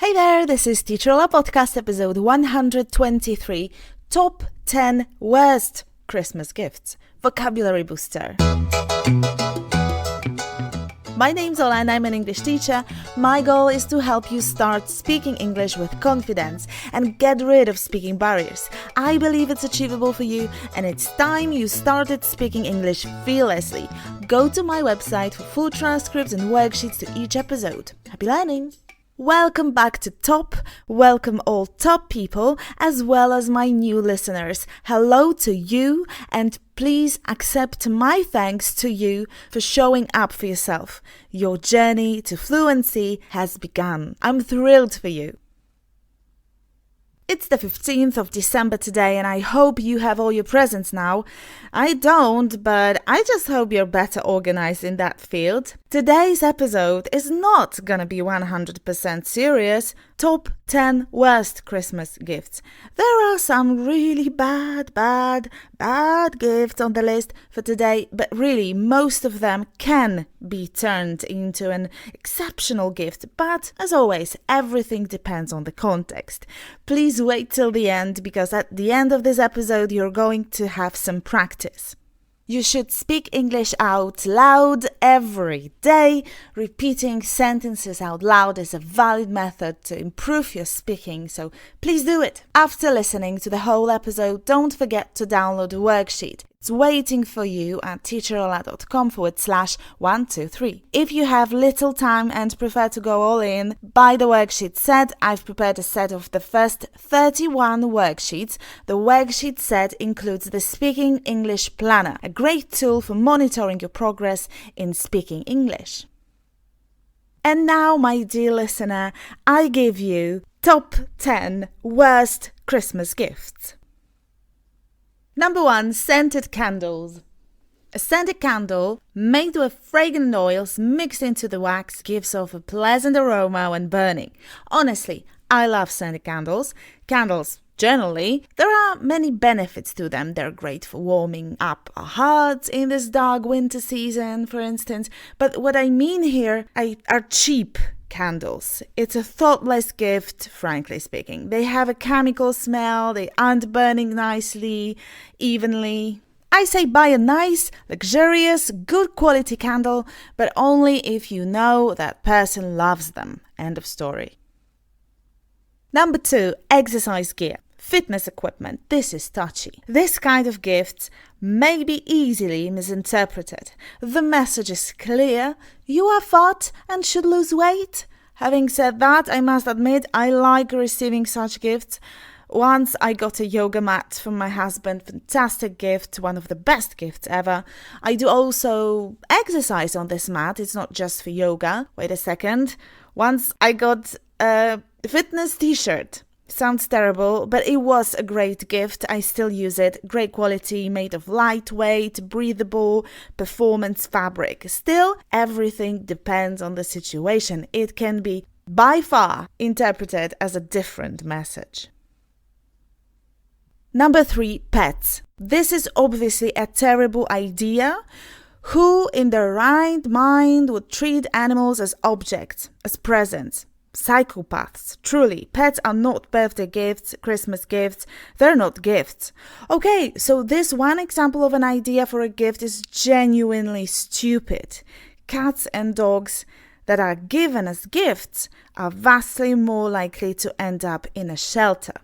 Hey there, this is Teacher Ola Podcast episode 123, Top 10 Worst Christmas Gifts, Vocabulary Booster. My name's Ola and I'm an English teacher. My goal is to help you start speaking English with confidence and get rid of speaking barriers. I believe it's achievable for you and it's time you started speaking English fearlessly. Go to my website for full transcripts and worksheets to each episode. Happy learning! Welcome back to Top. Welcome all top people as well as my new listeners. Hello to you and please accept my thanks to you for showing up for yourself. Your journey to fluency has begun. I'm thrilled for you. It's the 15th of December today and I hope you have all your presents now. I don't, but I just hope you're better organized in that field. Today's episode is not gonna be 100% serious. Top 10 worst Christmas gifts. There are some really bad gifts on the list for today, but really most of them can be turned into an exceptional gift. But as always, everything depends on the context. Please wait till the end because at the end of this episode you're going to have some practice. You should speak English out loud every day. Repeating sentences out loud is a valid method to improve your speaking, so please do it. After listening to the whole episode, don't forget to download the worksheet. It's waiting for you at teacherola.com/123. If you have little time and prefer to go all in, buy the Worksheet Set. I've prepared a set of the first 31 worksheets. The Worksheet Set includes the Speaking English Planner, a great tool for monitoring your progress in speaking English. And now, my dear listener, I give you top 10 worst Christmas gifts. Number 1, scented candles. A scented candle made with fragrant oils mixed into the wax gives off a pleasant aroma when burning. Honestly, I love scented candles. Candles, generally, there are many benefits to them. They're great for warming up our hearts in this dark winter season, for instance. But what I mean here are cheap candles. It's a thoughtless gift, frankly speaking. They have a chemical smell, they aren't burning nicely, evenly. I say buy a nice, luxurious, good quality candle, but only if you know that person loves them. End of story. Number 2, exercise gear. Fitness equipment. This is touchy. This kind of gifts may be easily misinterpreted. The message is clear. You are fat and should lose weight. Having said that, I must admit I like receiving such gifts. Once I got a yoga mat from my husband. Fantastic gift, one of the best gifts ever. I do also exercise on this mat. It's not just for yoga. Wait a second. Once I got a fitness t-shirt. Sounds terrible, but it was a great gift. I still use it. Great quality, made of lightweight, breathable, performance fabric. Still, everything depends on the situation. It can be, by far, interpreted as a different message. Number 3, pets. This is obviously a terrible idea. Who in their right mind would treat animals as objects, as presents? Psychopaths. Truly, pets are not birthday gifts, Christmas gifts. They're not gifts. Okay, so this one example of an idea for a gift is genuinely stupid. Cats and dogs that are given as gifts are vastly more likely to end up in a shelter.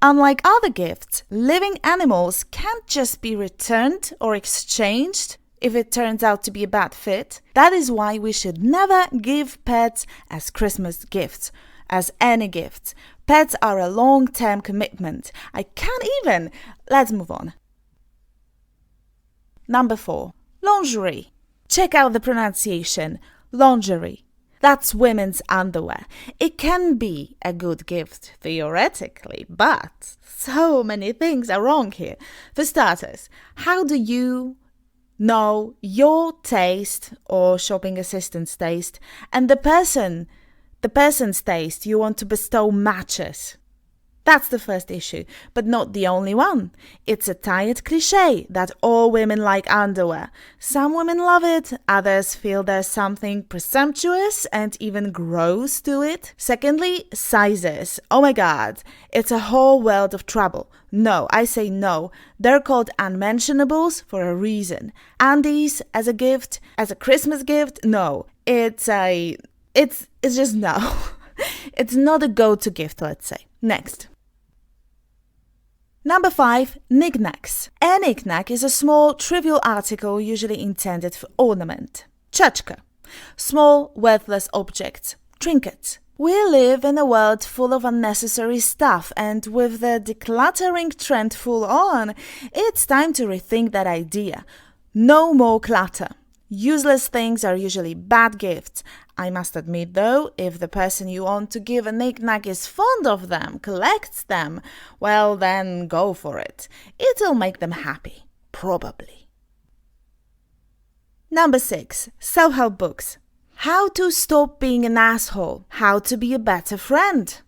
Unlike other gifts, living animals can't just be returned or exchanged if it turns out to be a bad fit. That is why we should never give pets as Christmas gifts, as any gifts. Pets are a long-term commitment. Let's move on. Number 4, lingerie. Check out the pronunciation, lingerie. That's women's underwear. It can be a good gift, theoretically, but so many things are wrong here. For starters, how do you know your taste or shopping assistant's taste and the person's taste you want to bestow matches? That's the first issue, but not the only one. It's a tired cliché that all women like underwear. Some women love it, others feel there's something presumptuous and even gross to it. Secondly, sizes. Oh my god, it's a whole world of trouble. No, I say no. They're called unmentionables for a reason. Undies as a gift, as a Christmas gift? No. It's just no. It's not a go-to gift, let's say. Next. Number 5, knickknacks. A knickknack is a small, trivial article usually intended for ornament. Czapka. Small, worthless objects. Trinkets. We live in a world full of unnecessary stuff, and with the decluttering trend full on, it's time to rethink that idea. No more clutter. Useless things are usually bad gifts. I must admit though, if the person you want to give a knick-knack is fond of them, collects them, well then go for it. It'll make them happy. Probably. Number 6. Self-help books. How to stop being an asshole. How to be a better friend.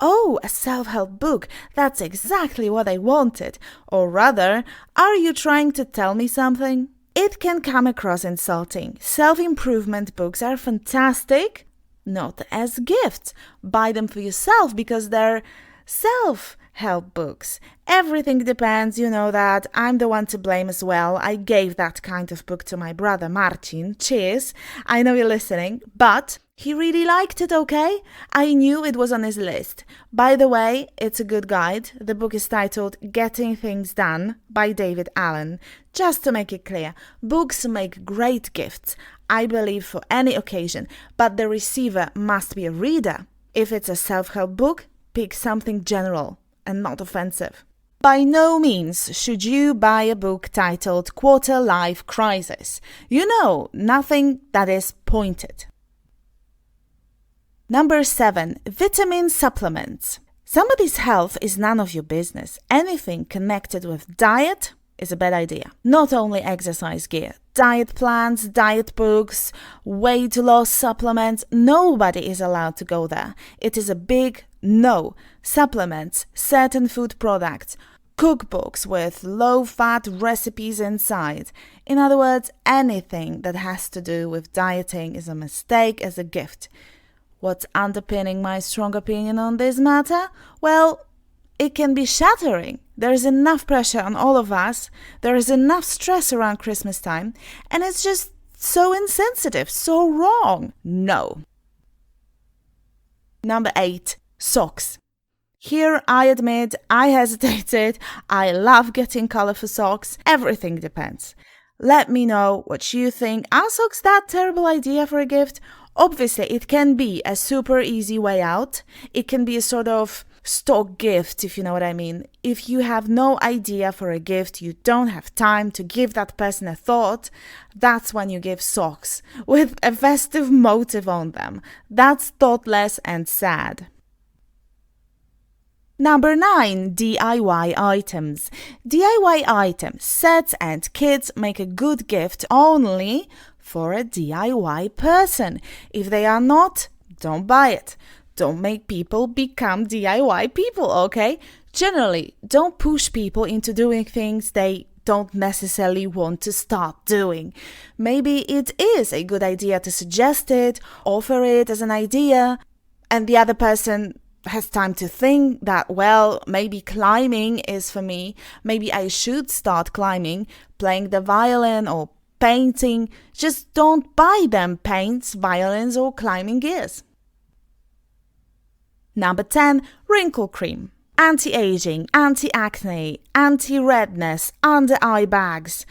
Oh, a self-help book. That's exactly what I wanted. Or rather, are you trying to tell me something? It can come across insulting. Self-improvement books are fantastic, not as gifts. Buy them for yourself because they're self-help books. Everything depends, you know that. I'm the one to blame as well. I gave that kind of book to my brother Marcin. Cheers. I know you're listening, but he really liked it, okay? I knew it was on his list. By the way, it's a good guide. The book is titled Getting Things Done by David Allen. Just to make it clear, books make great gifts, I believe, for any occasion, but the receiver must be a reader. If it's a self-help book, pick something general and not offensive. By no means should you buy a book titled Quarter Life Crisis. You know, nothing that is pointed. Number 7. Vitamin supplements. Somebody's health is none of your business. Anything connected with diet is a bad idea. Not only exercise gear, diet plans, diet books, weight loss supplements, nobody is allowed to go there. It is a big no. Supplements, certain food products, cookbooks with low-fat recipes inside. In other words, anything that has to do with dieting is a mistake as a gift. What's underpinning my strong opinion on this matter? Well, it can be shattering. There is enough pressure on all of us. There is enough stress around Christmas time. And it's just so insensitive, so wrong. No. Number 8. Socks. Here, I admit, I hesitated. I love getting colorful socks. Everything depends. Let me know what you think. Are socks that terrible idea for a gift? Obviously, it can be a super easy way out. It can be a sort of stock gift, if you know what I mean. If you have no idea for a gift, you don't have time to give that person a thought, that's when you give socks with a festive motive on them. That's thoughtless and sad. Number 9. DIY items. DIY items, sets and kits make a good gift only for a DIY person. If they are not, don't buy it. Don't make people become DIY people, okay? Generally, don't push people into doing things they don't necessarily want to start doing. Maybe it is a good idea to suggest it, offer it as an idea, and the other person has time to think that, well, maybe climbing is for me. Maybe I should start climbing, playing the violin or painting. Just don't buy them paints, violins or climbing gears. Number 10. Wrinkle cream. Anti-aging, anti-acne, anti-redness, under-eye bags,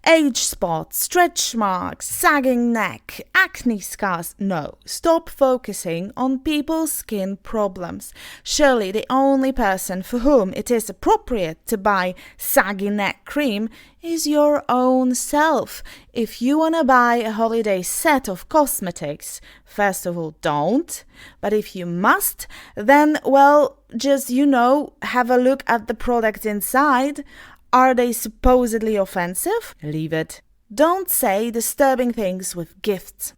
age spots, stretch marks, sagging neck, acne scars. No, stop focusing on people's skin problems. Surely the only person for whom it is appropriate to buy saggy neck cream is your own self. If you want to buy a holiday set of cosmetics, first of all, don't. But if you must, then, well, just, have a look at the product inside. Are they supposedly offensive? Leave it. Don't say disturbing things with gifts.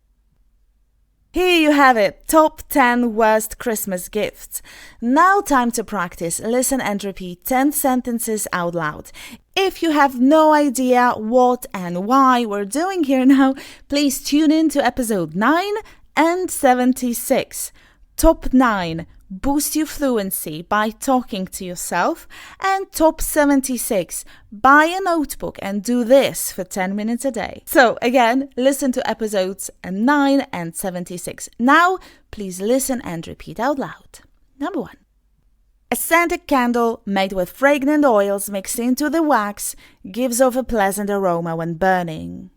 Here you have it, top 10 worst Christmas gifts. Now time to practice. Listen and repeat 10 sentences out loud. If you have no idea what and why we're doing here now, please tune in to episode 9 and 76. Top 9. Boost your fluency by talking to yourself. And top 76. Buy a notebook and do this for 10 minutes a day. So again, listen to episodes 9 and 76. Now, please listen and repeat out loud. Number 1. A scented candle made with fragrant oils mixed into the wax gives off a pleasant aroma when burning.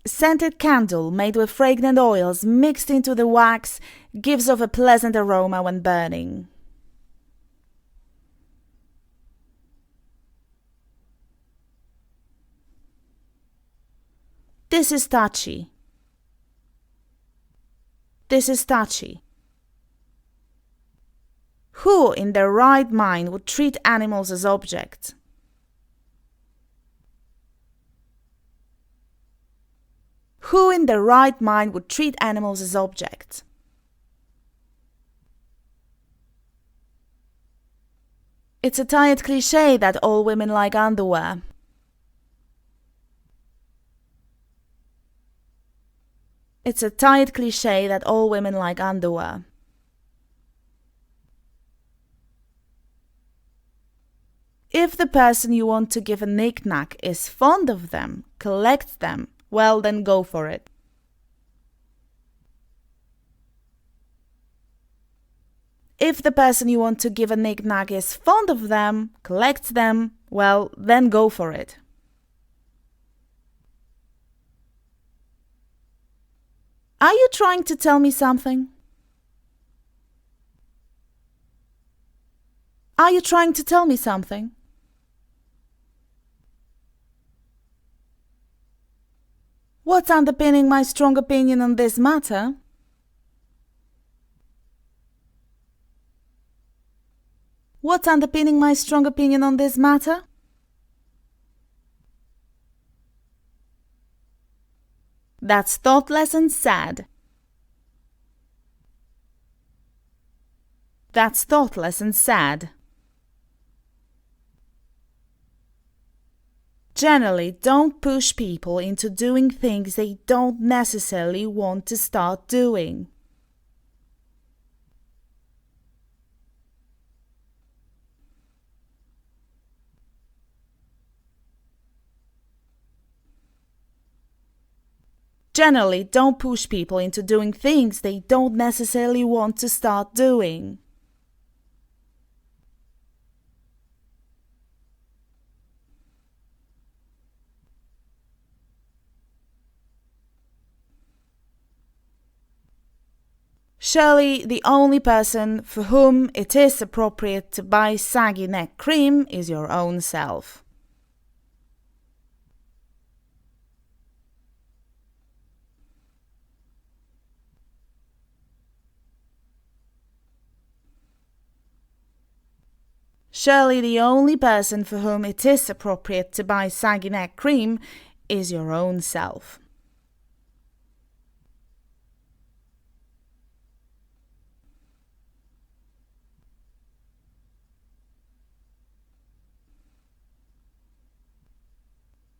A scented candle made with fragrant oils mixed into the wax gives off a pleasant aroma when burning. This is touchy. This is touchy. Who in their right mind would treat animals as objects? Who in their right mind would treat animals as objects? It's a tired cliché that all women like underwear. It's a tired cliché that all women like underwear. If the person you want to give a knick-knack is fond of them, collect them, well then go for it. If the person you want to give a knick-knack is fond of them, collect them, well then go for it. Are you trying to tell me something? Are you trying to tell me something? What's underpinning my strong opinion on this matter? What's underpinning my strong opinion on this matter? That's thoughtless and sad. That's thoughtless and sad. Generally, don't push people into doing things they don't necessarily want to start doing. Generally, don't push people into doing things they don't necessarily want to start doing. Surely the only person for whom it is appropriate to buy saggy neck cream is your own self. Surely the only person for whom it is appropriate to buy saggy neck cream is your own self.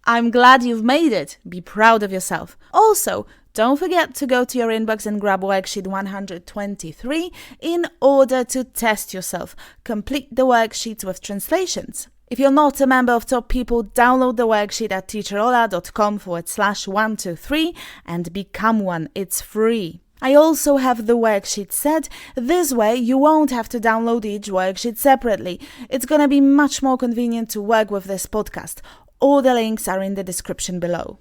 I'm glad you've made it. Be proud of yourself. Also, don't forget to go to your inbox and grab worksheet 123 in order to test yourself. Complete the worksheets with translations. If you're not a member of Top People, download the worksheet at teacherola.com/123 and become one. It's free. I also have the worksheet set. This way, you won't have to download each worksheet separately. It's gonna be much more convenient to work with this podcast. All the links are in the description below.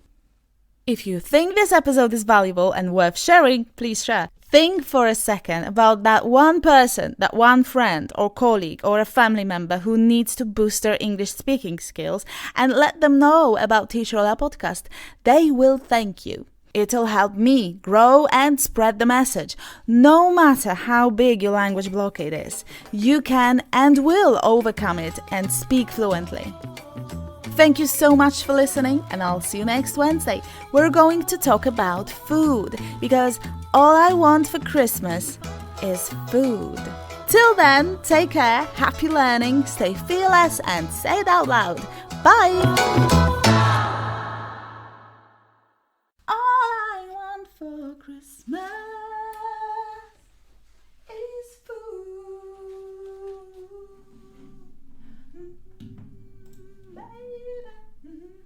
If you think this episode is valuable and worth sharing, please share. Think for a second about that one person, that one friend or colleague or a family member who needs to boost their English speaking skills and let them know about Teacher Ola podcast. They will thank you. It'll help me grow and spread the message. No matter how big your language blockade is, you can and will overcome it and speak fluently. Thank you so much for listening, and I'll see you next Wednesday. We're going to talk about food, because all I want for Christmas is food. Till then, take care, happy learning, stay fearless, and say it out loud. Bye!